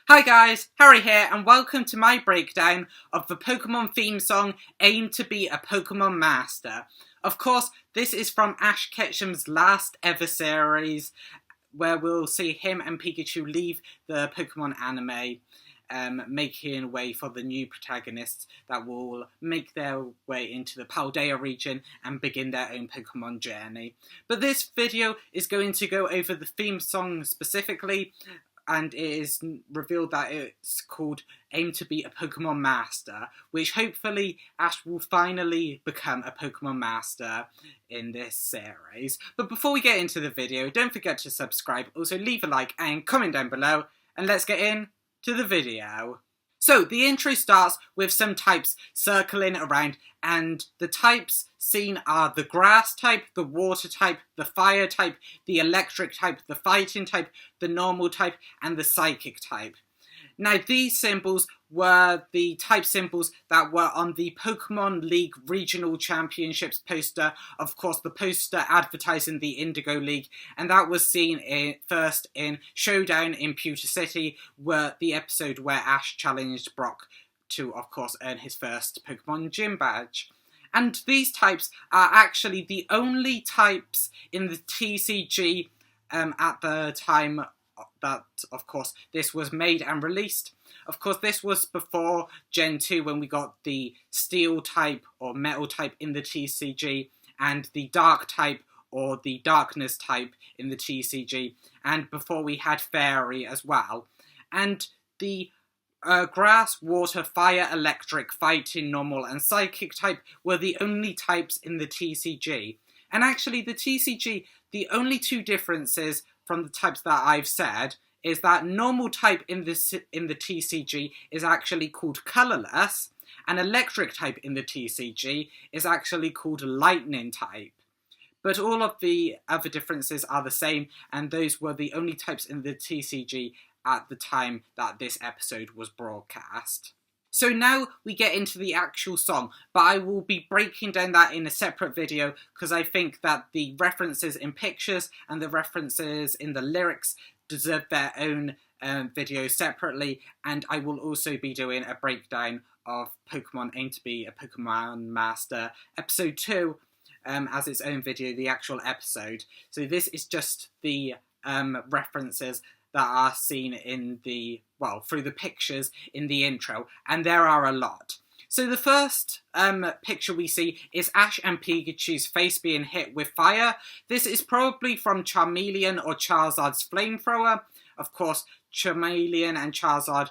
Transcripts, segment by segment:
Hi guys, Harry here and welcome to my breakdown of the Pokemon theme song Aim to be a Pokemon Master. Of course, this is from Ash Ketchum's last ever series where we'll see him and Pikachu leave the Pokemon anime, making way for the new protagonists that will make their way into the Paldea region and begin their own Pokemon journey. But this video is going to go over the theme song specifically, and it is revealed that it's called Aim to be a Pokemon Master, which hopefully Ash will finally become a Pokemon Master in this series. But before we get into the video, don't forget to subscribe, also leave a like and comment down below, and let's get into the video. So, the intro starts with some types circling around, and the types seen are the grass type, the water type, the fire type, the electric type, the fighting type, the normal type, and the psychic type. Now, these symbols were the type symbols that were on the Pokemon League Regional Championships poster, of course the poster advertising the Indigo League, and that was seen first in Showdown in Pewter City, where the episode where Ash challenged Brock to, of course, earn his first Pokemon Gym badge. And these types are actually the only types in the TCG at the time that, of course, this was made and released. Of course, this was before Gen 2 when we got the Steel type or Metal type in the TCG and the Dark type or the Darkness type in the TCG, and before we had Fairy as well. And the Grass, Water, Fire, Electric, Fighting, Normal and Psychic type were the only types in the TCG. And actually the TCG, the only two differences from the types that I've said is that normal type in the TCG is actually called colourless, and electric type in the TCG is actually called lightning type. But all of the other differences are the same, and those were the only types in the TCG at the time that this episode was broadcast. So now we get into the actual song, but I will be breaking down that in a separate video because I think that the references in pictures and the references in the lyrics deserve their own video separately, and I will also be doing a breakdown of Pokemon Aim to be a Pokemon Master Episode 2 as its own video, the actual episode. So this is just the references that are seen in the, through the pictures in the intro, and there are a lot. So the first picture we see is Ash and Pikachu's face being hit with fire. This is probably from Charmeleon or Charizard's flamethrower. Of course, Charmeleon and Charizard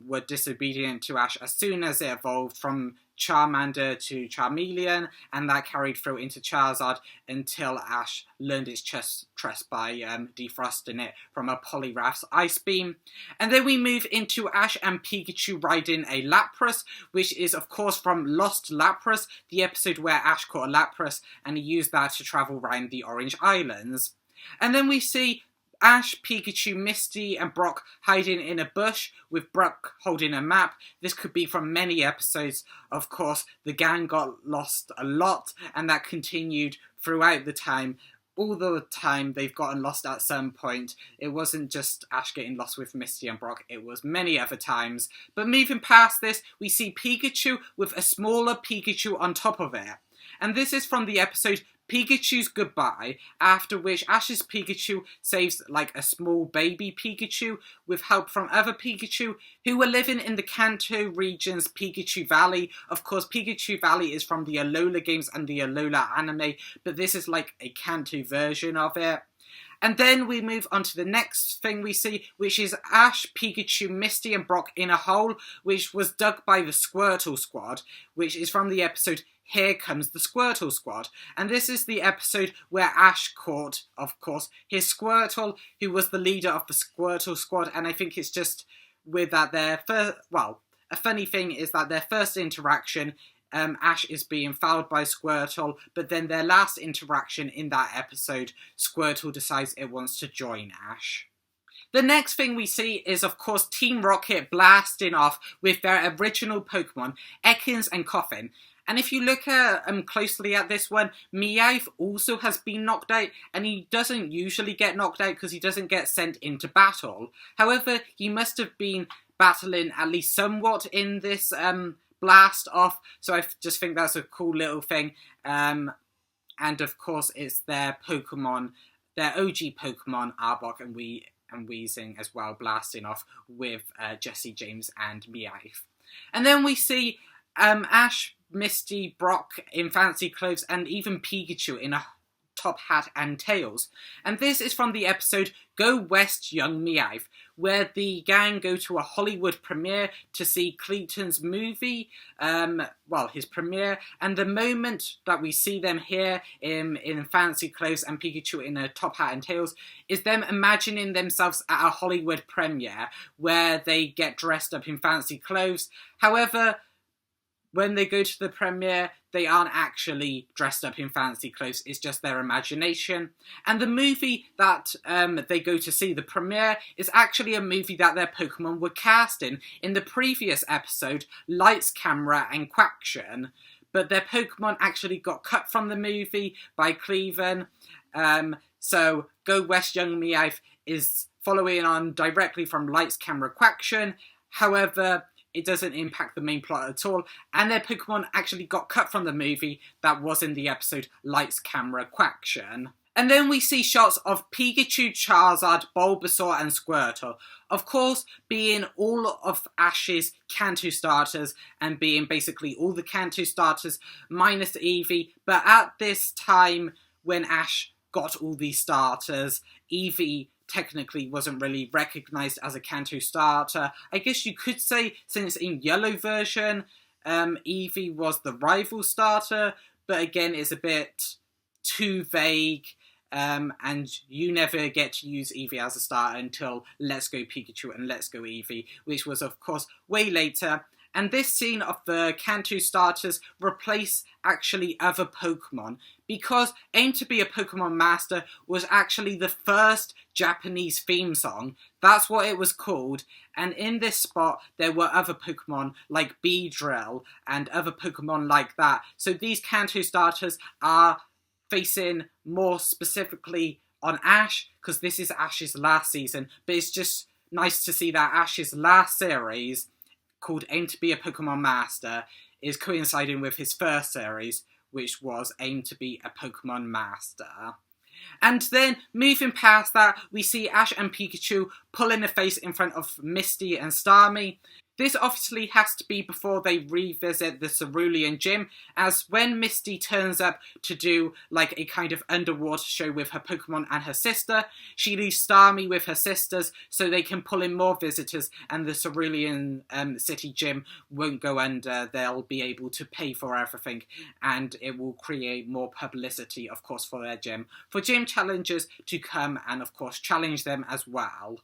were disobedient to Ash as soon as it evolved from Charmander to Charmeleon, and that carried through into Charizard until Ash learned its trust by defrosting it from a Poliwrath's Ice Beam. And then we move into Ash and Pikachu riding a Lapras, which is of course from Lost Lapras, the episode where Ash caught a Lapras and he used that to travel around the Orange Islands. And then we see Ash, Pikachu, Misty and Brock hiding in a bush with Brock holding a map. This could be from many episodes. Of course, the gang got lost a lot, and that continued throughout the time. All the time they've gotten lost at some point. It wasn't just Ash getting lost with Misty and Brock, it was many other times. But moving past this, we see Pikachu with a smaller Pikachu on top of it. And this is from the episode Pikachu's Goodbye, after which Ash's Pikachu saves like a small baby Pikachu with help from other Pikachu who were living in the Kanto region's Pikachu Valley. Of course, Pikachu Valley is from the Alola games and the Alola anime, but this is like a Kanto version of it. And then we move on to the next thing we see, which is Ash, Pikachu, Misty and Brock in a hole, which was dug by the Squirtle Squad, which is from the episode Here Comes the Squirtle Squad. And this is the episode where Ash caught, of course, his Squirtle, who was the leader of the Squirtle Squad. And I think it's just with that a funny thing is that their first interaction, Ash is being fouled by Squirtle, but then their last interaction in that episode, Squirtle decides it wants to join Ash. The next thing we see is, of course, Team Rocket blasting off with their original Pokemon, Ekans and Koffing. And if you look closely at this one, Meowth also has been knocked out, and he doesn't usually get knocked out because he doesn't get sent into battle. However, he must have been battling at least somewhat in this blast off, so I just think that's a cool little thing. And of course, it's their Pokemon, their OG Pokemon, Arbok and Weezing as well, blasting off with Jesse James and Meowth. And then we see Ash, Misty, Brock in fancy clothes, and even Pikachu in a top hat and tails. And this is from the episode Go West Young Meowth, where the gang go to a Hollywood premiere to see Clayton's movie, his premiere, and the moment that we see them here in fancy clothes and Pikachu in a top hat and tails is them imagining themselves at a Hollywood premiere where they get dressed up in fancy clothes. However, when they go to the premiere, they aren't actually dressed up in fancy clothes, it's just their imagination. And the movie that they go to see, the premiere, is actually a movie that their Pokemon were cast in the previous episode, Lights, Camera and Quaction. But their Pokemon actually got cut from the movie by Cleveland. So Go West Young Meowth is following on directly from Lights, Camera, Quaction. However, it doesn't impact the main plot at all, and their Pokemon actually got cut from the movie that was in the episode Lights, Camera, Quaction. And then we see shots of Pikachu, Charizard, Bulbasaur and Squirtle. Of course, being all of Ash's Kanto starters and being basically all the Kanto starters minus Eevee, but at this time when Ash got all these starters, Eevee technically wasn't really recognised as a Kanto starter. I guess you could say, since in Yellow version, Eevee was the rival starter, but again, it's a bit too vague, and you never get to use Eevee as a starter until Let's Go Pikachu and Let's Go Eevee, which was, of course, way later. And this scene of the Kanto starters replace actually other Pokemon, because Aim to be a Pokemon Master was actually the first Japanese theme song. That's what it was called. And in this spot, there were other Pokemon like Beedrill and other Pokemon like that. So these Kanto starters are facing more specifically on Ash, because this is Ash's last season. But it's just nice to see that Ash's last series, called Aim to be a Pokemon Master, is coinciding with his first series, which was Aim to be a Pokemon Master. And then, moving past that, we see Ash and Pikachu pulling a face in front of Misty and Starmie. This obviously has to be before they revisit the Cerulean Gym, as when Misty turns up to do like a kind of underwater show with her Pokemon and her sister, she leaves Starmie with her sisters so they can pull in more visitors and the Cerulean City Gym won't go under. They'll be able to pay for everything, and it will create more publicity, of course, for their gym, for gym challengers to come and, of course, challenge them as well.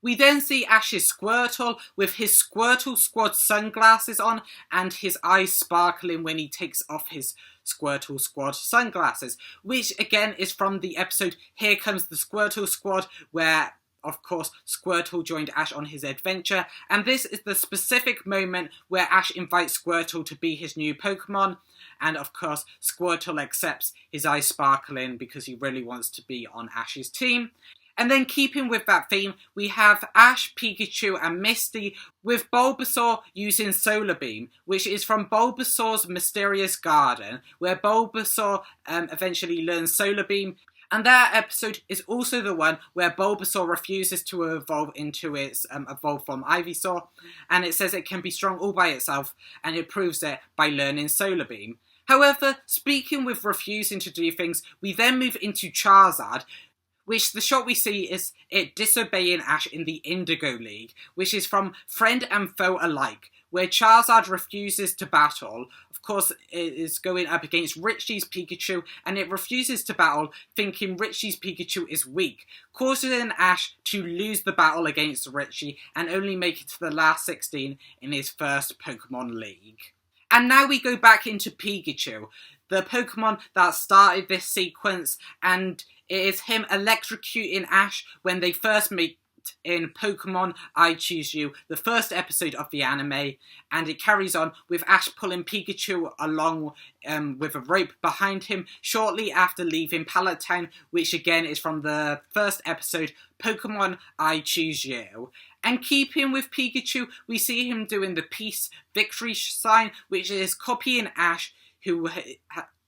We then see Ash's Squirtle with his Squirtle Squad sunglasses on and his eyes sparkling when he takes off his Squirtle Squad sunglasses, which again is from the episode Here Comes the Squirtle Squad, where of course Squirtle joined Ash on his adventure, and this is the specific moment where Ash invites Squirtle to be his new Pokemon, and of course Squirtle accepts, his eyes sparkling because he really wants to be on Ash's team. And then keeping with that theme, we have Ash, Pikachu and Misty with Bulbasaur using Solar Beam, which is from Bulbasaur's Mysterious Garden, where Bulbasaur eventually learns Solar Beam. And that episode is also the one where Bulbasaur refuses to evolve into its evolved form Ivysaur, and it says it can be strong all by itself, and it proves it by learning Solar Beam. However, speaking with refusing to do things, we then move into Charizard, which the shot we see is it disobeying Ash in the Indigo League, which is from Friend and Foe alike, where Charizard refuses to battle. Of course, it is going up against Richie's Pikachu, and it refuses to battle, thinking Richie's Pikachu is weak, causing Ash to lose the battle against Richie and only make it to the last 16 in his first Pokemon League. And now we go back into Pikachu, the Pokemon that started this sequence, and it is him electrocuting Ash when they first meet set in Pokemon I Choose You, the first episode of the anime, and it carries on with Ash pulling Pikachu along with a rope behind him shortly after leaving Pallet Town, which again is from the first episode, Pokemon I Choose You. And keeping with Pikachu, we see him doing the peace victory sign, which is copying Ash, who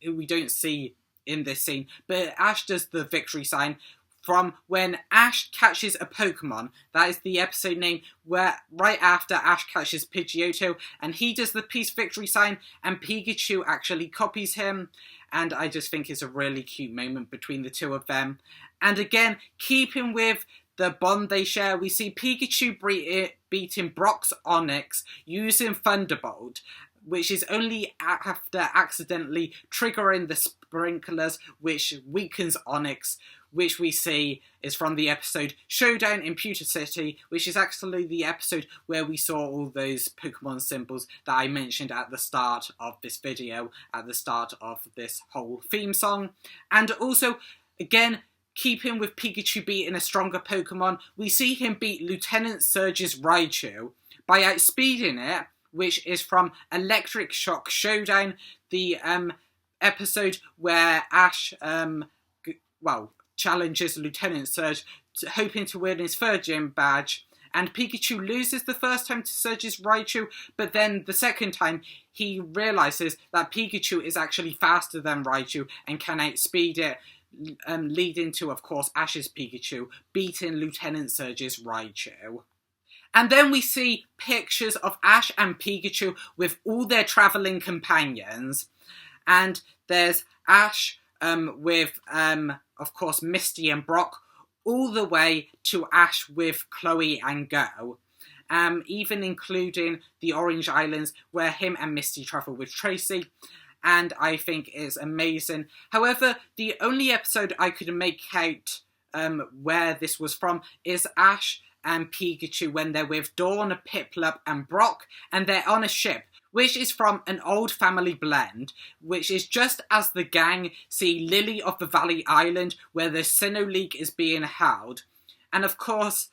we don't see in this scene, but Ash does the victory sign from when Ash catches a Pokemon. That is the episode name, where right after Ash catches Pidgeotto, and he does the peace victory sign, and Pikachu actually copies him, and I just think it's a really cute moment between the two of them. And again, keeping with the bond they share, we see Pikachu beating Brock's Onix using Thunderbolt, which is only after accidentally triggering the sprinklers, which weakens Onix, which we see is from the episode Showdown in Pewter City, which is actually the episode where we saw all those Pokemon symbols that I mentioned at the start of this video, at the start of this whole theme song. And also, again, keeping with Pikachu beating a stronger Pokemon, we see him beat Lieutenant Surge's Raichu by outspeeding it, which is from Electric Shock Showdown, the episode where Ash, challenges Lieutenant Surge, hoping to win his third gym badge. And Pikachu loses the first time to Surge's Raichu, but then the second time he realises that Pikachu is actually faster than Raichu and can outspeed it, leading to, of course, Ash's Pikachu beating Lieutenant Surge's Raichu. And then we see pictures of Ash and Pikachu with all their travelling companions. And there's Ash with, of course, Misty and Brock, all the way to Ash with Chloe and Go. Even including the Orange Islands, where him and Misty travel with Tracy. And I think it's amazing. However, the only episode I could make out where this was from is Ash and Pikachu when they're with Dawn, Piplup and Brock, and they're on a ship, which is from an old family blend, which is just as the gang see Lily of the Valley Island, where the Sinnoh League is being held. And of course,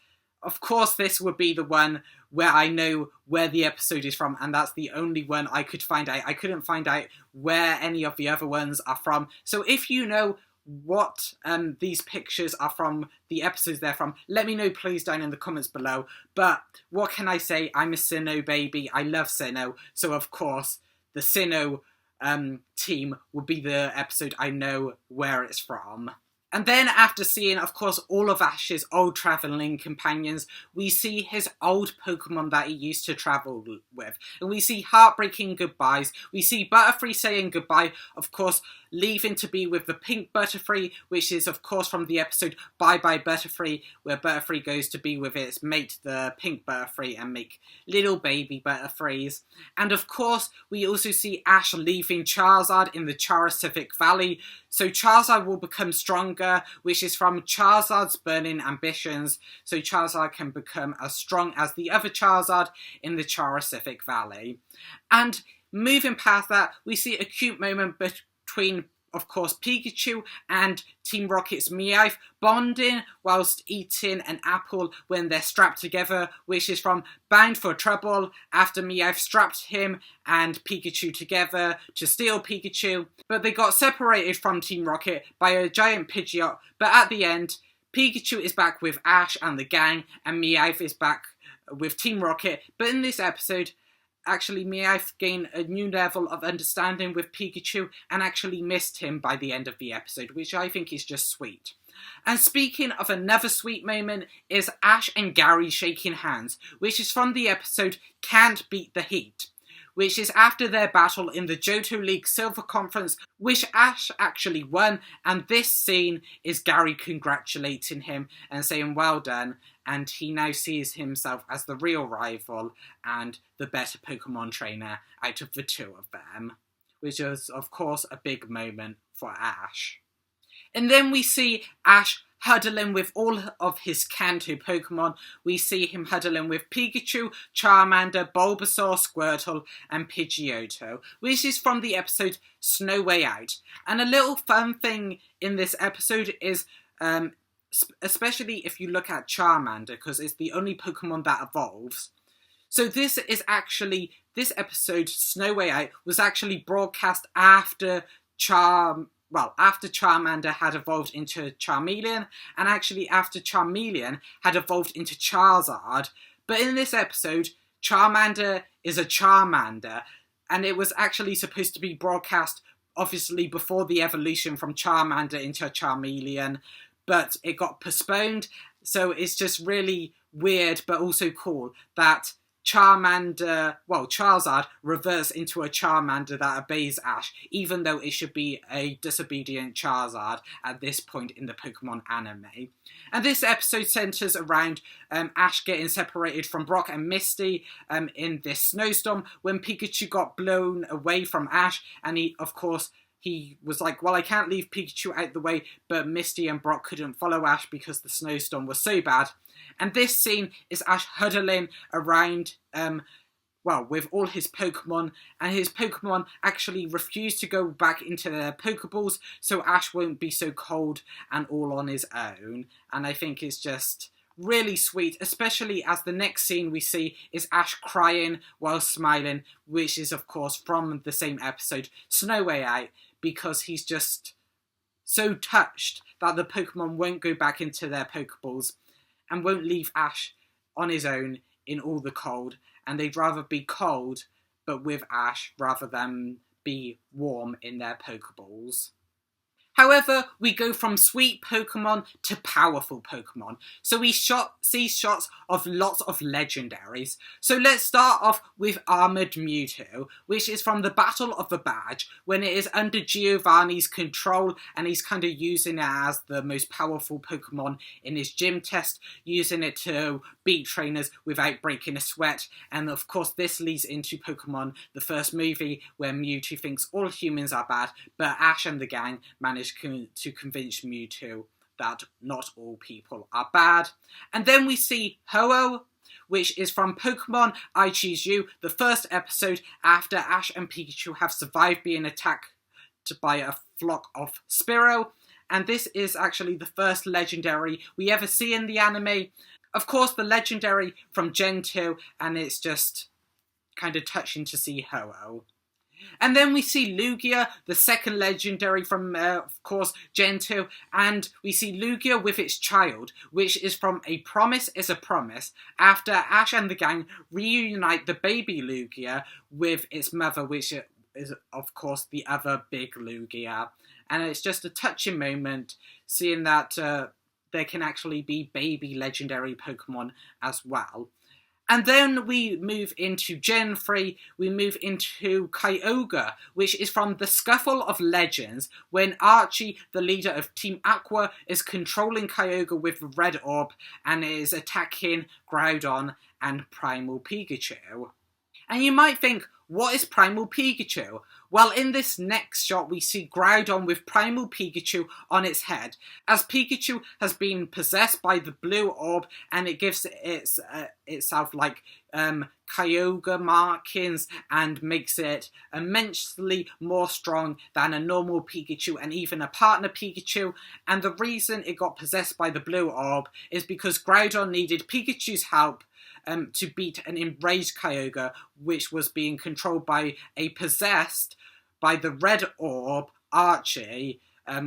this would be the one where I know where the episode is from, and that's the only one I could find out. I couldn't find out where any of the other ones are from. So if you know what these pictures are from, the episodes they're from, let me know please down in the comments below. But what can I say? I'm a Sinnoh baby. I love Sinnoh. So of course, the Sinnoh team will be the episode I know where it's from. And then after seeing, of course, all of Ash's old travelling companions, we see his old Pokemon that he used to travel with. And we see heartbreaking goodbyes. We see Butterfree saying goodbye, of course, leaving to be with the pink Butterfree, which is, of course, from the episode Bye Bye Butterfree, where Butterfree goes to be with its mate, the pink Butterfree, and make little baby Butterfrees. And, of course, we also see Ash leaving Charizard in the Charisific Valley. So Charizard will become stronger, which is from Charizard's Burning Ambitions, so Charizard can become as strong as the other Charizard in the Charisific Valley. And moving past that, we see a cute moment between, of course, Pikachu and Team Rocket's Meowth bonding whilst eating an apple when they're strapped together, which is from Bound for Trouble, after Meowth strapped him and Pikachu together to steal Pikachu. But they got separated from Team Rocket by a giant Pidgeot, but at the end, Pikachu is back with Ash and the gang, and Meowth is back with Team Rocket. But in this episode, actually, Meowth gained a new level of understanding with Pikachu and actually missed him by the end of the episode, which I think is just sweet. And speaking of another sweet moment is Ash and Gary shaking hands, which is from the episode Can't Beat the Heat, which is after their battle in the Johto League Silver Conference, which Ash actually won, and this scene is Gary congratulating him and saying well done, and he now sees himself as the real rival and the better Pokemon trainer out of the two of them, which is, of course, a big moment for Ash. And then we see Ash huddling with all of his Kanto Pokemon. We see him huddling with Pikachu, Charmander, Bulbasaur, Squirtle, and Pidgeotto, which is from the episode Snow Way Out. And a little fun thing in this episode is especially if you look at Charmander, because it's the only Pokemon that evolves. So this episode, Snow Way Out, was actually broadcast after Charmander had evolved into Charmeleon, and actually after Charmeleon had evolved into Charizard. But in this episode, Charmander is a Charmander, and it was actually supposed to be broadcast, obviously, before the evolution from Charmander into Charmeleon, but it got postponed, so it's just really weird, but also cool, that Charizard reverts into a Charmander that obeys Ash, even though it should be a disobedient Charizard at this point in the Pokemon anime. And this episode centers around Ash getting separated from Brock and Misty in this snowstorm when Pikachu got blown away from Ash, and he was like, well, I can't leave Pikachu out the way, but Misty and Brock couldn't follow Ash because the snowstorm was so bad. And this scene is Ash huddling around, with all his Pokemon, and his Pokemon actually refuse to go back into their Pokeballs, so Ash won't be so cold and all on his own. And I think it's just really sweet, especially as the next scene we see is Ash crying while smiling, which is, of course, from the same episode, Snow Way Out, because he's just so touched that the Pokemon won't go back into their Pokeballs and won't leave Ash on his own in all the cold, and they'd rather be cold but with Ash rather than be warm in their Pokeballs. However, we go from sweet Pokemon to powerful Pokemon. So we see shots of lots of legendaries. So let's start off with Armored Mewtwo, which is from the Battle of the Badge, when it is under Giovanni's control, and he's kind of using it as the most powerful Pokemon in his gym test, using it to beat trainers without breaking a sweat. And of course, this leads into Pokemon, the first movie, where Mewtwo thinks all humans are bad, but Ash and the gang manage to convince Mewtwo that not all people are bad. And then we see Ho-Oh, which is from Pokemon I Choose You, the first episode after Ash and Pikachu have survived being attacked by a flock of Spearow. And this is actually the first legendary we ever see in the anime. Of course, the legendary from Gen 2, and it's just kind of touching to see Ho-Oh. And then we see Lugia, the second legendary from, of course, Gen 2, and we see Lugia with its child, which is from A Promise is a Promise, after Ash and the gang reunite the baby Lugia with its mother, which is, of course, the other big Lugia. And it's just a touching moment, seeing that there can actually be baby legendary Pokemon as well. And then we move into Gen 3, we move into Kyogre, which is from the Scuffle of Legends, when Archie, the leader of Team Aqua, is controlling Kyogre with the Red Orb and is attacking Groudon and Primal Pikachu. And you might think, what is Primal Pikachu? Well, in this next shot, we see Groudon with Primal Pikachu on its head, as Pikachu has been possessed by the blue orb, and it gives itself like Kyogre markings and makes it immensely more strong than a normal Pikachu and even a partner Pikachu. And the reason it got possessed by the blue orb is because Groudon needed Pikachu's help to beat an enraged Kyogre, which was being controlled by a possessed by the red orb, Archie,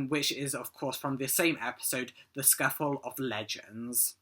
which is, of course, from the same episode, The Scuffle of Legends.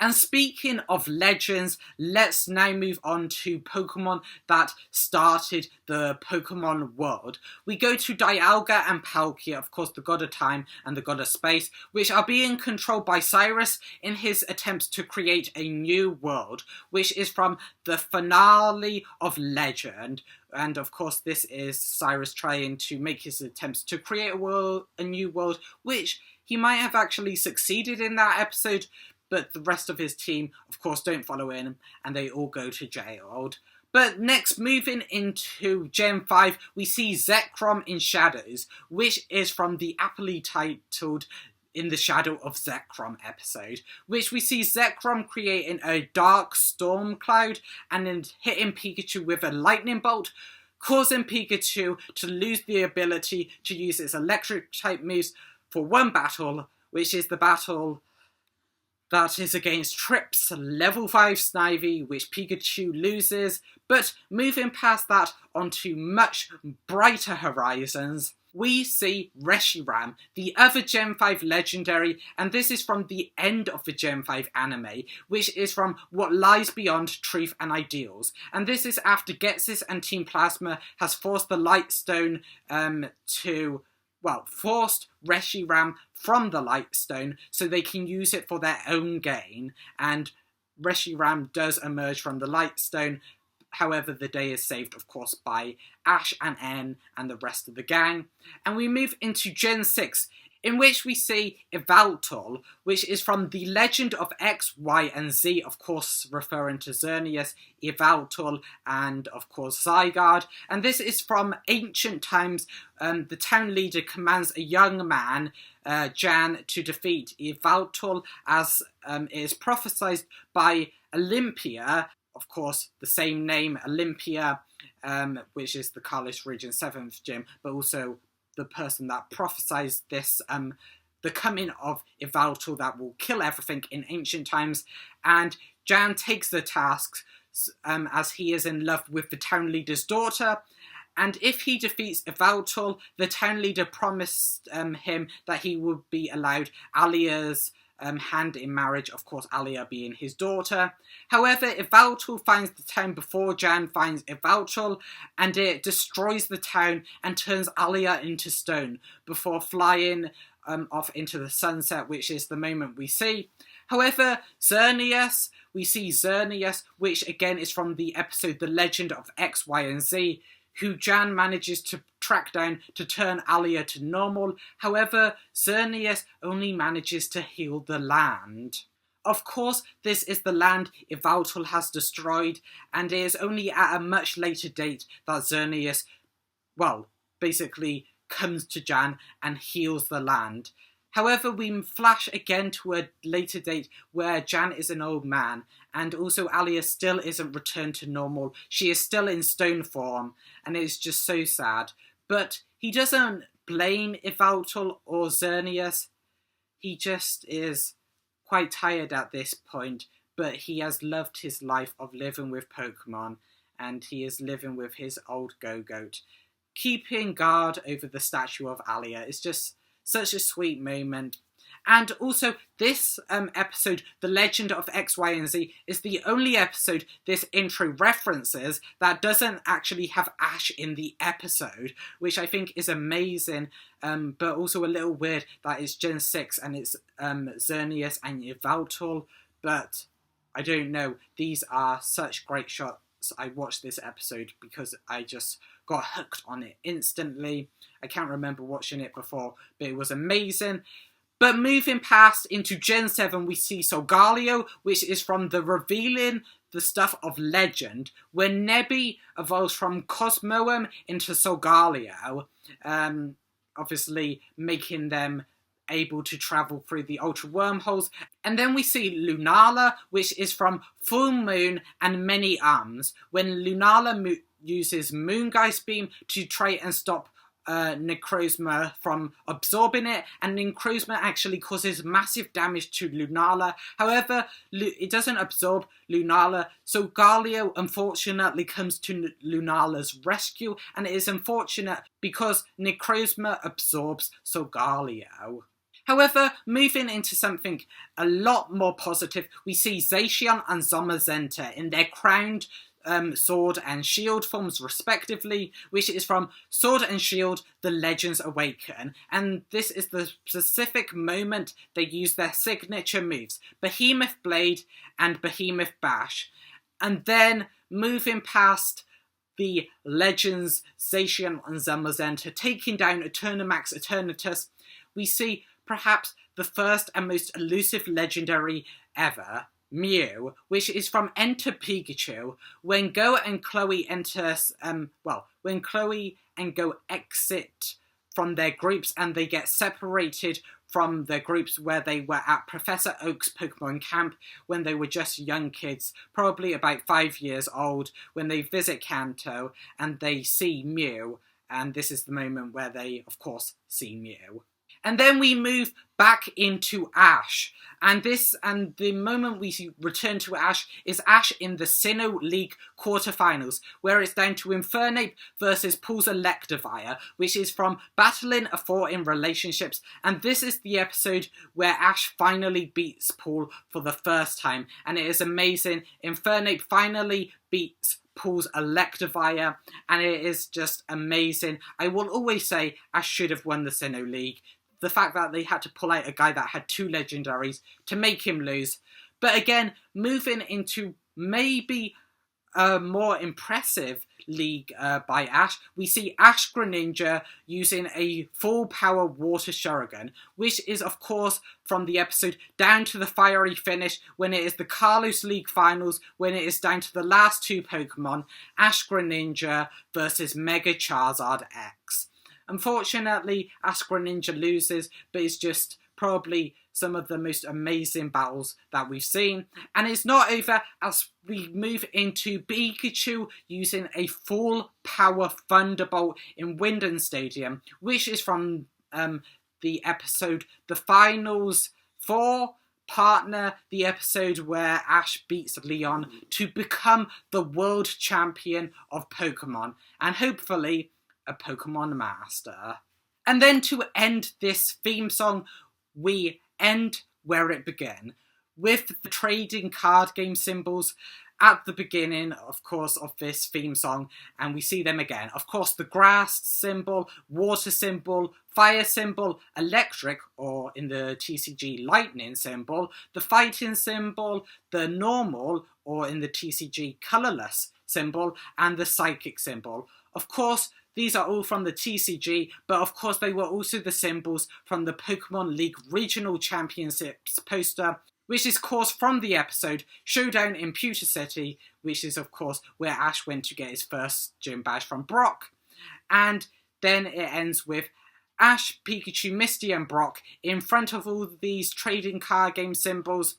And speaking of legends, let's now move on to Pokemon that started the Pokemon world. We go to Dialga and Palkia, of course, the god of time and the god of space, which are being controlled by Cyrus in his attempts to create a new world, which is from the finale of Legend. And of course, this is Cyrus trying to make his attempts to create a new world, which he might have actually succeeded in that episode, but the rest of his team, of course, don't follow in, and they all go to jail. But next, moving into Gen 5, we see Zekrom in Shadows, which is from the aptly titled In the Shadow of Zekrom episode, which we see Zekrom creating a dark storm cloud and then hitting Pikachu with a lightning bolt, causing Pikachu to lose the ability to use its electric type moves for one battle, which is the battle That is against Trip's level 5 Snivy, which Pikachu loses. But moving past that onto much brighter horizons, we see Reshiram, the other Gen 5 legendary, and this is from the end of the Gen 5 anime, which is from What Lies Beyond Truth and Ideals. And this is after Ghetsis and Team Plasma has forced the Light Stone forced Reshiram from the Light Stone so they can use it for their own gain. And Reshiram does emerge from the Light Stone. However, the day is saved, of course, by Ash and N and the rest of the gang. And we move into Gen 6, in which we see Yveltal, which is from The Legend of X, Y, and Z, of course referring to Xerneas, Yveltal, and of course Zygarde. And this is from ancient times. The town leader commands a young man, Jan, to defeat Yveltal, as is prophesied by Olympia. Of course, the same name, Olympia, which is the Kalos Region 7th gym, but also the person that prophesies this, the coming of Yveltal that will kill everything in ancient times. And Jan takes the tasks as he is in love with the town leader's daughter. And if he defeats Yveltal, the town leader promised him that he would be allowed Alia's hand in marriage, of course Alia being his daughter. However, Yveltal finds the town before Jan finds Yveltal, and it destroys the town and turns Alia into stone before flying off into the sunset, which is the moment we see. However, Xerneas, we see Xerneas, which again is from the episode The Legend of X, Y, and Z, who Jan manages to track down to turn Alia to normal. However, Xerneas only manages to heal the land. Of course, this is the land Yveltal has destroyed, and it is only at a much later date that Xerneas, basically comes to Jan and heals the land. However, we flash again to a later date where Jan is an old man, and also Alia still isn't returned to normal. She is still in stone form, and it's just so sad. But he doesn't blame Yveltal or Xerneas. He just is quite tired at this point, but he has loved his life of living with Pokemon, and he is living with his old Go-Goat, keeping guard over the statue of Alia. It's just such a sweet moment. And also, this episode, The Legend of X, Y, and Z, is the only episode this intro references that doesn't actually have Ash in the episode, which I think is amazing, but also a little weird that it's Gen 6 and it's Xerneas and Yveltal, but I don't know. These are such great shots. I watched this episode because I just got hooked on it instantly. I can't remember watching it before, but it was amazing. But moving past into Gen 7, we see Solgaleo, which is from the Revealing the Stuff of Legend, where Nebby evolves from Cosmoem into Solgaleo, obviously making them able to travel through the Ultra Wormholes. And then we see Lunala, which is from Full Moon and Many Arms, when Lunala uses Moongeist Beam to try and stop Necrozma from absorbing it, and Necrozma actually causes massive damage to Lunala. However, it doesn't absorb Lunala, so Galio unfortunately comes to Lunala's rescue, and it is unfortunate because Necrozma absorbs Solgaleo. However, moving into something a lot more positive, we see Zacian and Zamazenta in their crowned Sword and Shield forms respectively, which is from Sword and Shield, The Legends Awaken, and this is the specific moment they use their signature moves, Behemoth Blade and Behemoth Bash. And then moving past the Legends Zacian and Zamazenta taking down Eternamax Eternatus, we see perhaps the first and most elusive legendary ever, Mew, which is from Enter Pikachu, when Go and Chloe when Chloe and Go exit from their groups and they get separated from their groups where they were at Professor Oak's Pokemon camp when they were just young kids, probably about 5 years old, when they visit Kanto and they see Mew, and this is the moment where they, of course, see Mew. And then we move back into Ash. And the moment we return to Ash is Ash in the Sinnoh League quarterfinals, where it's down to Infernape versus Paul's Electivire, which is from Battling a Fort in Relationships. And this is the episode where Ash finally beats Paul for the first time. And it is amazing. Infernape finally beats Paul's Electivire, and it is just amazing. I will always say Ash should have won the Sinnoh League. The fact that they had to pull out a guy that had 2 legendaries to make him lose. But again, moving into maybe a more impressive league by Ash, we see Ash Greninja using a full power water Shuriken, which is of course from the episode Down to the Fiery Finish, when it is the Kalos League finals, when it is down to the last 2 Pokemon, Ash Greninja versus Mega Charizard X. Unfortunately, Ash Greninja loses, but it's just probably some of the most amazing battles that we've seen. And it's not over as we move into Pikachu using a full power Thunderbolt in Wyndon Stadium, which is from the episode The Finals 4 Partner, the episode where Ash beats Leon to become the world champion of Pokemon, and hopefully a Pokemon Master. And then to end this theme song, we end where it began, with the trading card game symbols at the beginning, of course, of this theme song, and we see them again. Of course, the grass symbol, water symbol, fire symbol, electric, or in the TCG, lightning symbol, the fighting symbol, the normal, or in the TCG, colourless symbol, and the psychic symbol. Of course, these are all from the TCG, but of course they were also the symbols from the Pokemon League Regional Championships poster, which is of course from the episode Showdown in Pewter City, which is of course where Ash went to get his first gym badge from Brock. And then it ends with Ash, Pikachu, Misty and Brock in front of all these trading card game symbols.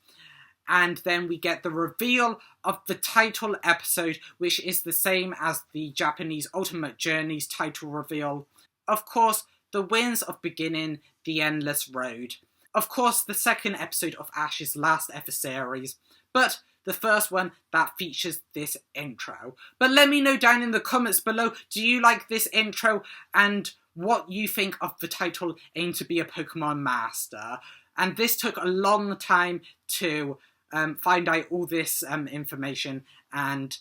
And then we get the reveal of the title episode, which is the same as the Japanese Ultimate Journeys title reveal. Of course, the winds of beginning the endless road. Of course, the second episode of Ash's last ever series, but the first one that features this intro. But let me know down in the comments below, do you like this intro and what you think of the title Aim to be a Pokemon Master? And this took a long time to find out all this information, and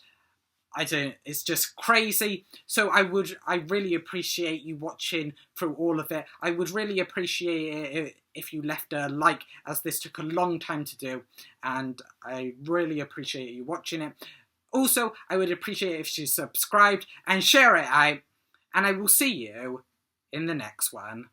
it's just crazy. So I really appreciate you watching through all of it. I would really appreciate it if you left a like, as this took a long time to do, and I really appreciate you watching it. Also, I would appreciate it if you subscribed and share it out, and I will see you in the next one.